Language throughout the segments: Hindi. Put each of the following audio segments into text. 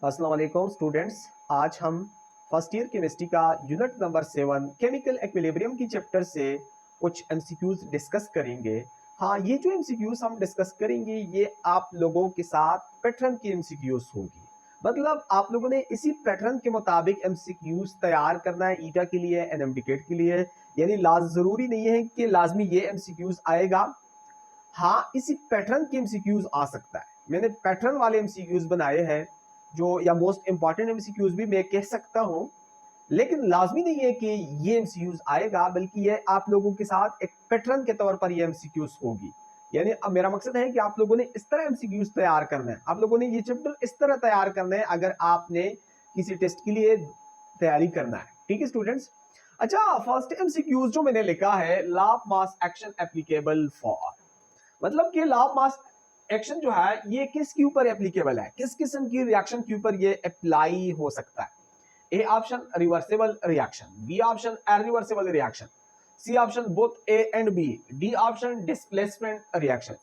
अस्सलाम वालेकुम स्टूडेंट्स। आज हम फर्स्ट ईयर केमिस्ट्री का यूनिट नंबर 7 केमिकल इक्विलिब्रियम की चैप्टर से कुछ एमसीक्यूज डिस्कस करेंगे। हाँ, ये जो एमसीक्यूज हम डिस्कस करेंगे ये आप लोगों के साथ पैटर्न की एमसीक्यूज होगी। मतलब आप लोगों ने इसी पैटर्न के मुताबिक एमसीक्यूज तैयार करना है ईटा के लिए, एनएमडीकेट के लिए। यानी जरूरी नहीं है कि लाजमी ये एमसीक्यूज आएगा। हाँ, इसी पैटर्न के एमसीक्यूज आ सकता है। मैंने पैटर्न वाले एमसीक्यूज बनाए हैं जो, या मोस्ट इंपॉर्टेंट एमसीक्यूज भी मैं कह सकता हूं, लेकिन लाजमी नहीं है कि ये एमसीक्यूज आएगा, बल्कि ये आप लोगों के साथ एक पैटर्न के तौर पर ये एमसीक्यूज होगी। यानी अब मेरा मकसद है कि आप लोगों ने इस तरह एमसीक्यूज तैयार करना है, आप लोगों ने ये चैप्टर इस तरह तैयार करना है अगर आपने किसी टेस्ट के लिए तैयारी करना है। ठीक है स्टूडेंट्स। अच्छा, फर्स्ट एमसीक्यूज जो मैंने लिखा है, law of mass action applicable for, मतलब कि लॉ ऑफ मास एक्शन जो है ये किसके ऊपर एप्लीकेबल है, किस किस्म की रिएक्शन के ऊपर ये अप्लाई हो सकता है। A option reversible reaction, B option irreversible reaction, C option both A and B, D option displacement reaction.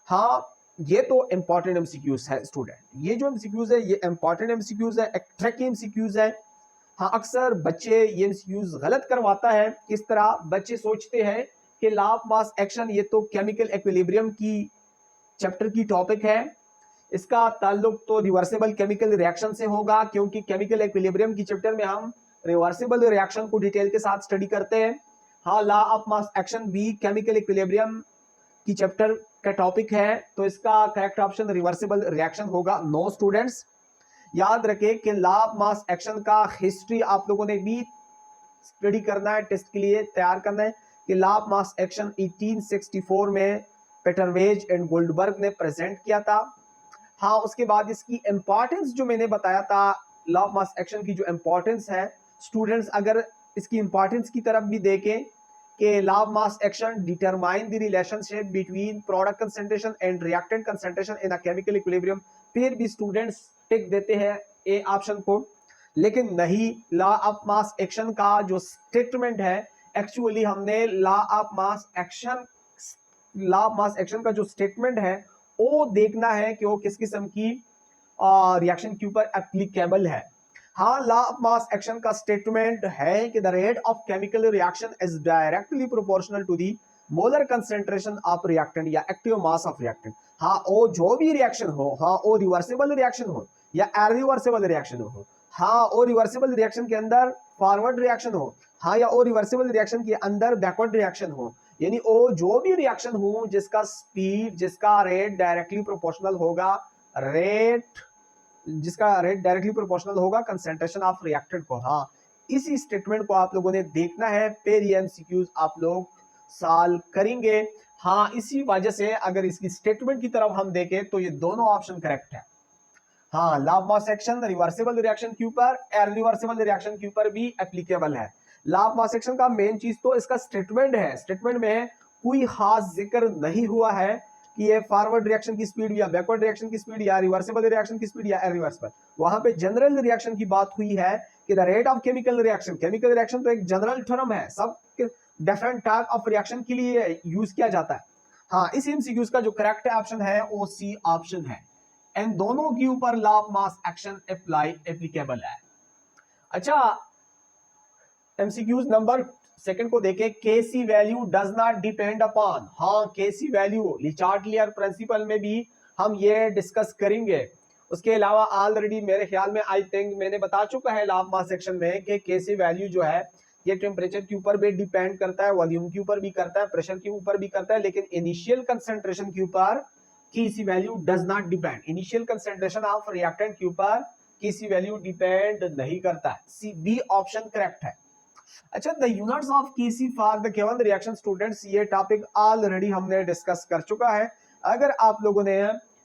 हाँ, ये तो इंपॉर्टेंट एमसीक्यूज है स्टूडेंट। ये जो एमसीक्यूज है ये इंपॉर्टेंट एमसीक्यूज है, एक ट्रिकी एमसीक्यूज है। हाँ, अक्सर बच्चे ये एमसीक्यूज गलत करवाता है। किस तरह? बच्चे सोचते हैं कि लॉ ऑफ मास एक्शन ये तो केमिकल इक्विलिब्रियम की चैप्टर की टॉपिक है, इसका ताल्लुक तो रिवर्सिबल केमिकल रिएक्शन से होगा, क्योंकि केमिकल इक्विलिब्रियम की चैप्टर में हम रिवर्सिबल रिएक्शन को डिटेल के साथ स्टडी करते हैं। हाँ, लॉ ऑफ मास एक्शन भी केमिकल इक्विलिब्रियम की चैप्टर का टॉपिक है, तो इसका करेक्ट ऑप्शन रिवर्सिबल रिएक्शन होगा। नो स्टूडेंट्स, याद रखें कि लॉ ऑफ मास एक्शन का हिस्ट्री आप लोगों ने भी स्टडी करना है, टेस्ट के लिए तैयार करना है कि लॉ ऑफ मास एक्शन 1864 में पेटरवेज एंड गोल्डबर्ग ने प्रेजेंट किया था। हाँ, उसके बाद इसकी इंपॉर्टेंस जो मैंने बताया था, लॉ ऑफ मास एक्शन की जो इंपॉर्टेंस है, स्टूडेंट्स अगर इसकी इंपॉर्टेंस की तरफ भी देखें कि law of mass action determine the relationship between product concentration and reactant concentration in a chemical equilibrium, फिर भी स्टूडेंट्स टिक देते हैं ए ऑप्शन को। लेकिन नहीं, लॉ ऑफ मास एक्शन का जो स्टेटमेंट है, एक्चुअली हमने लॉ ऑफ मास एक्शन का जो स्टेटमेंट है वो देखना है कि वो किस किस्म की रिएक्शन के ऊपर एप्लीकेबल है। हाँ, लॉ ऑफ मास एक्शन का स्टेटमेंट है कि the rate of chemical reaction is directly proportional to the molar concentration of reactant या एक्टिव मास ऑफ रिएक्टेंट। हाँ, वो जो भी रिएक्शन हो, हाँ वो रिवर्सिबल रिएक्शन हो या इरिवर्सिबल रिएक्शन हो, हाँ वो रिवर्सिबल रिएक्शन के अंदर फॉरवर्ड रिएक्शन हो, हाँ या वो रिवर्सिबल रिएक्शन के अंदर बैकवर्ड रिएक्शन हो, यानी वो जो भी रिएक्शन हो जिसका स्पीड, जिसका रेट डायरेक्टली प्रोपोर्शनल होगा, जिसका रेट डायरेक्टली प्रोपोर्शनल होगा कंसेंट्रेशन ऑफ रिएक्टेंट को। हाँ, इसी स्टेटमेंट को आप लोगों ने देखना है, फिर ये एमसीक्यूज आप लोग सॉल्व करेंगे। हाँ, इसी वजह से अगर इसकी स्टेटमेंट की तरफ हम देखें तो ये दोनों ऑप्शन करेक्ट है। हाँ, law of mass action reversible reaction के ऊपर, इरिवर्सिबल रिएक्शन के ऊपर भी एप्लीकेबल है। लॉ ऑफ मास एक्शन का मेन चीज तो इसका स्टेटमेंट है। स्टेटमेंट में कोई खास जिक्र नहीं हुआ है कि ये फॉरवर्ड रिएक्शन की स्पीड या बैकवर्ड रिएक्शन की स्पीड या रिवर्सिबल रिएक्शन की स्पीड या इरिवर्सिबल। वहां पे जनरल रिएक्शन की बात हुई है कि the rate of chemical reaction. Chemical reaction तो एक जनरल टर्म है, सब डिफरेंट टाइप ऑफ रिएक्शन के लिए यूज किया जाता है। हाँ, इस एमसीक्यूज का जो करेक्ट ऑप्शन है वो सी ऑप्शन है, इन दोनों के ऊपर law of mass action applicable है। अच्छा, एमसीक्यूज नंबर सेकंड को देखें, KC value does not depend upon. हाँ, केसी वैल्यू लिचार्टियर प्रिंसिपल में भी हम ये डिस्कस करेंगे। उसके अलावा ऑलरेडी मेरे ख्याल में आई थिंक मैंने बता चुका है लॉ ऑफ मास सेक्शन में कि केसी वैल्यू जो है ये टेम्परेचर के ऊपर भी डिपेंड करता है, वॉल्यूम के ऊपर भी करता है, प्रेशर के ऊपर भी करता है, लेकिन इनिशियल कंसंट्रेशन के ऊपर KC value does not depend. Initial concentration of reactant के ऊपर केसी वैल्यू डिपेंड नहीं करता है। सी बी ऑप्शन करेक्ट है। अच्छा, the units of KC for the given reaction, students ये टॉपिक ऑलरेडी हमने डिस्कस कर चुका है। अगर आप लोगों ने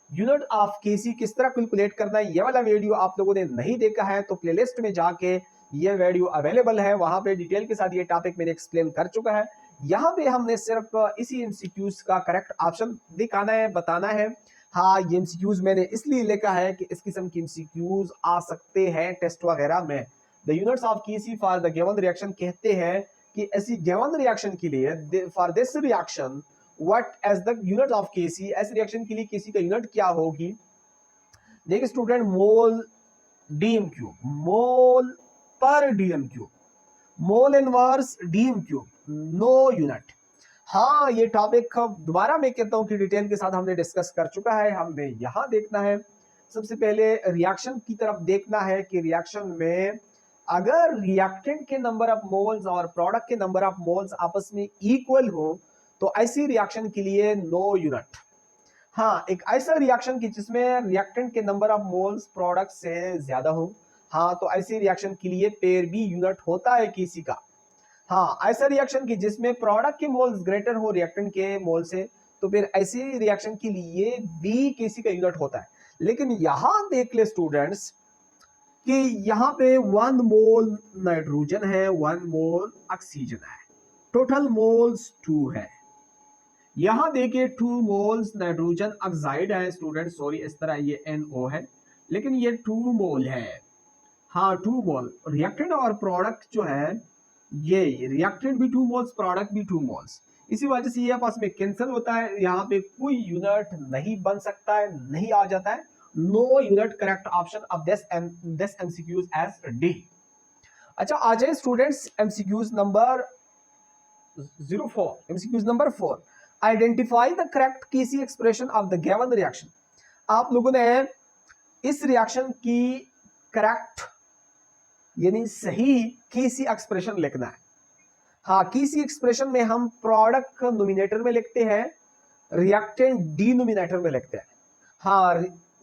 यूनिट ऑफ केसी किस तरह कैलकुलेट करना है ये वाला वीडियो आप लोगों ने नहीं देखा है तो प्लेलिस्ट में जाके ये वीडियो अवेलेबल है, वहां पे डिटेल के साथ ये टॉपिक मैंने एक्सप्लेन कर चुका है। यहाँ पे हमने सिर्फ इसी एमसीक्यूज का करेक्ट ऑप्शन दिखाना है, बताना है। हाँ, ये एमसीक्यूज मैंने इसलिए लिखा है कि इस किस्म की एमसीक्यूज आ सकते हैं टेस्ट वगैरह में। The units of KC for the given reaction कहते हैं कि ऐसी गिवन रिएक्शन के लिए, for this reaction what as the unit of KC, ऐसे रिएक्शन के लिए केसी का यूनिट क्या होगी। देखिए student, mole DM cube, mole पर DM cube, mole inverse DM cube, no unit. हाँ, ये टॉपिक दोबारा मैं कहता हूं कि डिटेल के साथ हमने डिस्कस कर चुका है। हमने यहां देखना है, सबसे पहले रिएक्शन की तरफ देखना है कि रिएक्शन में अगर रिएक्टेंट के नंबर ऑफ मोल्स और प्रोडक्ट के नंबर ऑफ मोल्स आपस में इक्वल हो तो ऐसी रिएक्शन के लिए नो यूनिट। हाँ, एक ऐसा रिएक्शन की जिसमें रिएक्टेंट के नंबर ऑफ मोल्स प्रोडक्ट से ज्यादा हो, हाँ, तो ऐसी रिएक्शन के लिए पेयर बी यूनिट होता है किसी का। हाँ, ऐसा रिएक्शन की जिसमें प्रोडक्ट के मोल्स ग्रेटर हो रिएक्टेंट के मोल से, तो फिर ऐसी रिएक्शन के लिए बी किसी का यूनिट होता है। लेकिन यहां देख ले स्टूडेंट्स कि यहाँ पे 1 मोल नाइट्रोजन है, 1 मोल ऑक्सीजन है, टोटल मोल्स 2 है। यहां देखिए 2 मोल्स नाइट्रोजन ऑक्साइड है स्टूडेंट, सॉरी इस तरह ये NO है, लेकिन ये 2 मोल है। हाँ, 2 मोल रिएक्टेंट और प्रोडक्ट जो है, ये रिएक्टेंट भी 2 मोल्स, प्रोडक्ट भी 2 मोल्स। इसी वजह से ये आपस में कैंसिल होता है, यहाँ पे कोई यूनिट नहीं बन सकता है, नहीं आ जाता है। No unit, correct option of this MCQs as D. अच्छा, आ जाए students MCQs number 04, MCQs number 4। Identify the correct KC expression of the given reaction. आप लोगों ने इस रिएक्शन की करेक्ट यानी सही केसी एक्सप्रेशन लिखना है। हाँ, केसी एक्सप्रेशन में हम प्रोडक्ट नोमिनेटर में लिखते हैं, रिएक्टेंट डिनोमिनेटर में लिखते हैं। हाँ,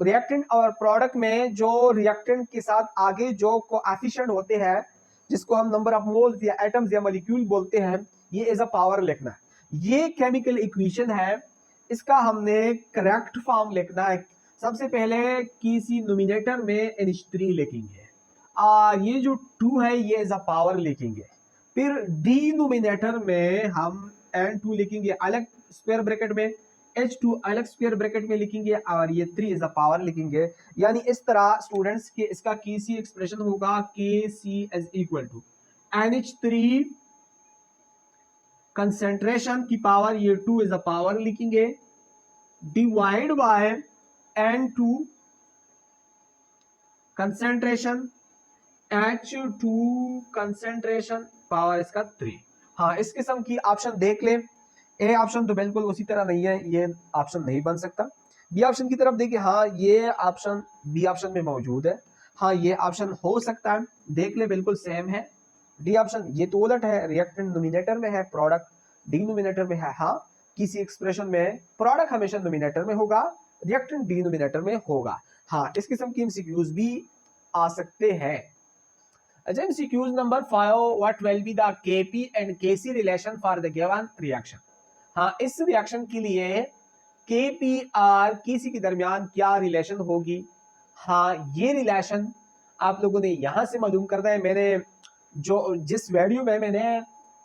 रिएक्टेंट और प्रोडक्ट में जो रिएक्टेंट के साथ आगे जो कोएफिशिएंट होते हैं, जिसको हम नंबर ऑफ मोल्स या एटम्स या मॉलिक्यूल बोलते हैं, ये एज अ पावर लिखना है। ये केमिकल इक्वेशन है, इसका हमने करेक्ट फॉर्म लिखना है। सबसे पहले किसी नोमिनेटर में NH3 लिखेंगे, ये जो 2 है ये एज अ पावर लिखेंगे। फिर डिनोमिनेटर में हम N2 लिखेंगे अलग स्क्वायर ब्रैकेट में, H2 अलग स्क्वायर ब्रैकेट में लिखेंगे, और ये 3 एज अ पावर लिखेंगे। यानी इस तरह स्टूडेंट्स के इसका केसी एक्सप्रेशन होगा KC is equal to NH3 concentration की पावर, ये 2 एज अ पावर लिखेंगे, divide by N2 concentration, H2 concentration, power इसका 3। हाँ, इस किस्म की ऑप्शन देख ले। ए ऑप्शन तो बिल्कुल उसी तरह नहीं है, ये ऑप्शन नहीं बन सकता। बी ऑप्शन की तरफ देखिए, हाँ ये ऑप्शन बी ऑप्शन में मौजूद है। हाँ, ये ऑप्शन हो सकता है, देख ले बिल्कुल सेम है। डी ऑप्शन ये तो उलट है, रिएक्टेंट नोमिनेटर में है, प्रोडक्ट डिनोमिनेटर में है। हाँ, किसी एक्सप्रेशन में प्रोडक्ट हमेशा नोमिनेटर में होगा, रिएक्टेंट डिनोमिनेटर में होगा। हाँ, इस किस्म की एमसीक्यूज भी आ सकते हैं। अच्छा, MCQs number 5, what will be the Kp and Kc relation for the given reaction? हाँ, इस रिएक्शन के लिए Kp और Kc के दरमियान क्या रिलेशन होगी? हाँ, ये रिलेशन आप लोगों ने यहां से मालूम करना है। मैंने जिस वीडियो में मैंने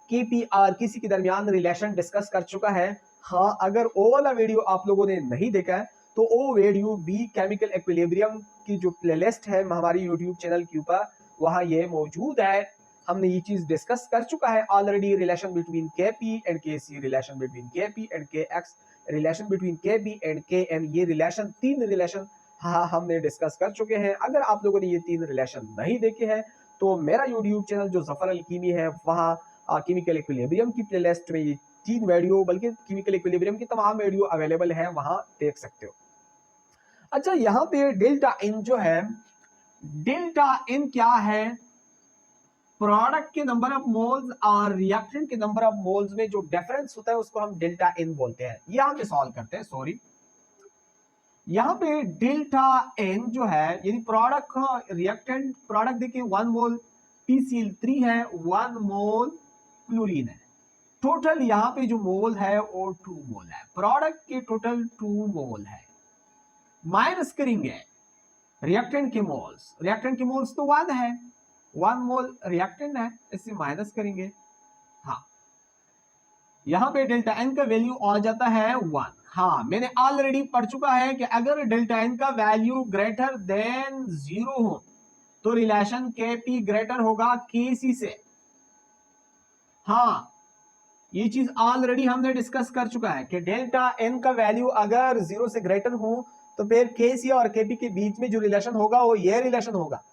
Kp और Kc के दरमियान रिलेशन डिस्कस कर चुका है। हाँ, अगर वो वाला वीडियो आप लोगों ने नहीं देखा है तो वो वीडियो भी केमिकल इक्विलिब्रियम की जो प्लेलिस्ट है हमारी यूट्यूब चैनल के ऊपर, वहां ये मौजूद है। हमने ये चीज डिस्कस कर चुका है already, relation between Kp and Kc, relation between Kp and Kx, relation between Kb and Kn। ये रिलेशन, 3 रिलेशन हाँ हमने डिस्कस कर चुके हैं। अगर आप लोगों ने ये 3 रिलेशन नहीं देखे हैं तो मेरा यूट्यूब चैनल जो जफर अलकीमी है, वहाँ केमिकल इक्विलिब्रियम की प्लेलिस्ट में ये 3 वीडियो, बल्कि केमिकल इक्विलिब्रियम की तमाम वीडियो अवेलेबल है, वहां देख सकते हो। अच्छा, यहाँ पे डेल्टा N जो है, डेल्टा N क्या है? प्रोडक्ट के नंबर ऑफ मोल्स और रिएक्टेंट के नंबर ऑफ मोल्स में जो डिफरेंस होता है उसको हम डेल्टा N बोलते हैं। यहां पे सॉल्व करते हैं, सॉरी। यहाँ पे डेल्टा N जो है, यानी प्रोडक्ट का रिएक्टेंट, प्रोडक्ट देखिए 1 मोल PCl3 है, 1 मोल क्लोरीन है। टोटल यहाँ पे जो मोल है वो 2 मोल है, प्रोडक्ट के टोटल 2 मोल है। माइनस करेंगे रिएक्टेंट के मोल्स, रिएक्टेंट के मोल्स तो 1 है, 1 मोल रिएक्टेंट है, इससे माइनस करेंगे। हाँ, यहां पे डेल्टा N का वैल्यू आ जाता है 1। हाँ, मैंने ऑलरेडी पढ़ चुका है कि अगर डेल्टा N का वैल्यू ग्रेटर देन 0 हो तो रिलेशन Kp ग्रेटर होगा Kc से। हाँ, ये चीज ऑलरेडी हमने डिस्कस कर चुका है कि डेल्टा N का वैल्यू अगर 0 से ग्रेटर हो तो फिर Kc और Kp के बीच में जो रिलेशन होगा वो ये रिलेशन होगा।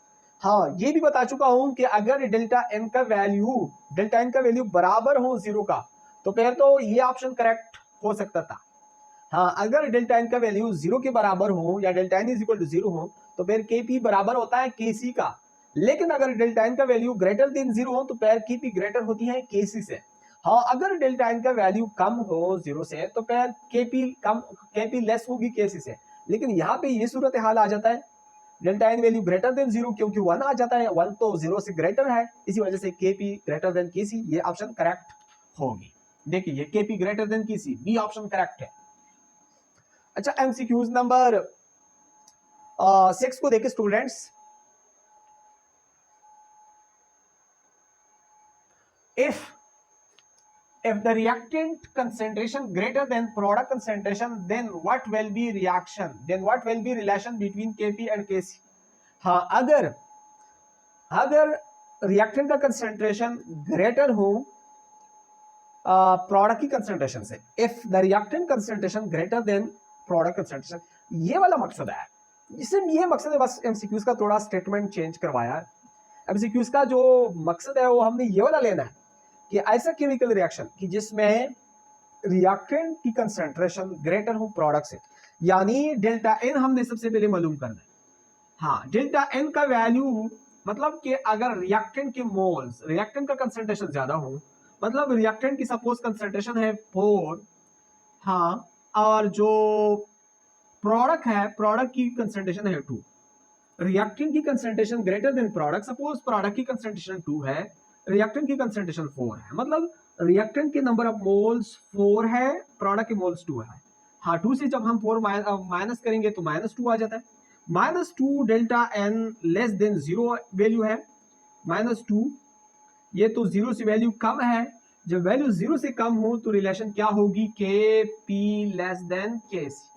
हाँ ये भी बता चुका हूं कि अगर डेल्टा एन का वैल्यू बराबर हो जीरो का तो फिर तो ये ऑप्शन करेक्ट हो सकता था। हाँ अगर डेल्टा एन का वैल्यू जीरो के बराबर हो या delta N is equal to zero हो तो फिर केपी बराबर होता है केसी का। लेकिन अगर डेल्टा एन का वैल्यू ग्रेटर देन जीरो हो तो फिर केपी ग्रेटर होती है केसी से। हाँ अगर डेल्टा एन का वैल्यू कम हो जीरो से तो फिर केपी लेस होगी केसी से। लेकिन यहाँ पे ये सूरत हाल आ जाता है delta N value greater than zero, क्योंकि वन आ जाता है, वन तो जीरो से ग्रेटर है, इसी वजह से केपी ग्रेटर देन केसी, ये ऑप्शन करेक्ट होगी। देखिए ये केपी ग्रेटर देन केसी, बी ऑप्शन करेक्ट है। अच्छा एमसीक्यूज नंबर 6 को देखे students. if the reactant concentration greater than product concentration then what will be relation between kp and kc। हाँ अगर रिएक्टेंट का कंसेंट्रेशन ग्रेटर हो प्रोडक्ट की कंसेंट्रेशन से, if the reactant concentration greater than product concentration, ये वाला मकसद है। ये मकसद है, बस एमसीक्यूज का थोड़ा स्टेटमेंट चेंज करवाया है। एमसीक्यूज का जो मकसद है वो हमने ये वाला लेना है कि ऐसा केमिकल रिएक्शन कि जिसमें रिएक्टेंट की कंसेंट्रेशन ग्रेटर हो प्रोडक्ट से, यानी डेल्टा एन हमने सबसे पहले मालूम करना है। हाँ डेल्टा एन का वैल्यू मतलब कि अगर रिएक्टेंट का कंसेंट्रेशन ज्यादा हो, मतलब रिएक्टेंट की सपोज कंसेंट्रेशन है 4, हाँ, और जो प्रोडक्ट की कंसेंट्रेशन है 2, रिएक्टेंट की concentration greater than product, suppose product की कंसेंट्रेशन 2 है, रिएक्टेंट की कंसेंट्रेशन 4 है, मतलब रिएक्टेंट के नंबर ऑफ मोल्स 4 है, प्रोडक्ट के मोल्स 2 है। हाँ 2 से जब हम 4 माइनस करेंगे तो -2 आ जाता है। -2 delta N less than zero value है, -2, ये तो जीरो से वैल्यू कम है। जब वैल्यू जीरो से कम हो तो रिलेशन क्या होगी, के पी लेस देन के सी।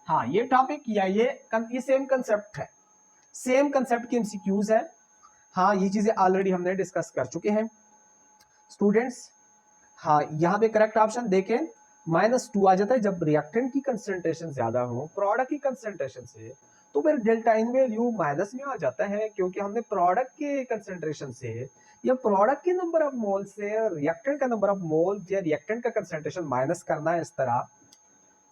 हाँ ये टॉपिक या ये सेम कंसेप्ट है, सेम कंसेप्ट की एमसीक्यूज है। हाँ ये चीजें ऑलरेडी हमने डिस्कस कर चुके हैं स्टूडेंट्स। हाँ यहाँ पे करेक्ट ऑप्शन देखें -2 आ जाता है जब रिएक्टेंट की कंसेंट्रेशन ज्यादा हो प्रोडक्ट की कंसेंट्रेशन से, तो फिर डेल्टा इन वैल्यू माइनस में आ जाता है, क्योंकि हमने प्रोडक्ट के कंसेंट्रेशन से या प्रोडक्ट के नंबर ऑफ मोल से रिएक्टेंट का नंबर ऑफ मोल या रिएक्टेंट का कंसेंट्रेशन माइनस करना है इस तरह।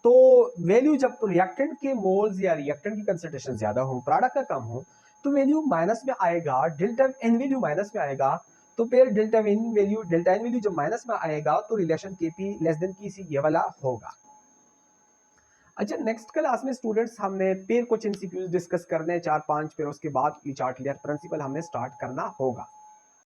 तो वैल्यू जब रिएक्टेंट के मोल्स या रिएक्टेंट की कंसेंट्रेशन ज्यादा हो प्रोडक्ट का कम हो तो वैल्यू माइनस में आएगा, डेल्टा एन वैल्यू माइनस में आएगा, तो फिर डेल्टा एन वैल्यू जब माइनस में आएगा तो रिलेशन केपी लेस देन केसी ये वाला होगा। अच्छा नेक्स्ट क्लास में स्टूडेंट्स हमने पेयर कुछ एमसीक्यूज डिस्कस करने हैं 4-5, फिर उसके बाद ई चार्ट क्लियर प्रिंसिपल हमने स्टार्ट करना होगा।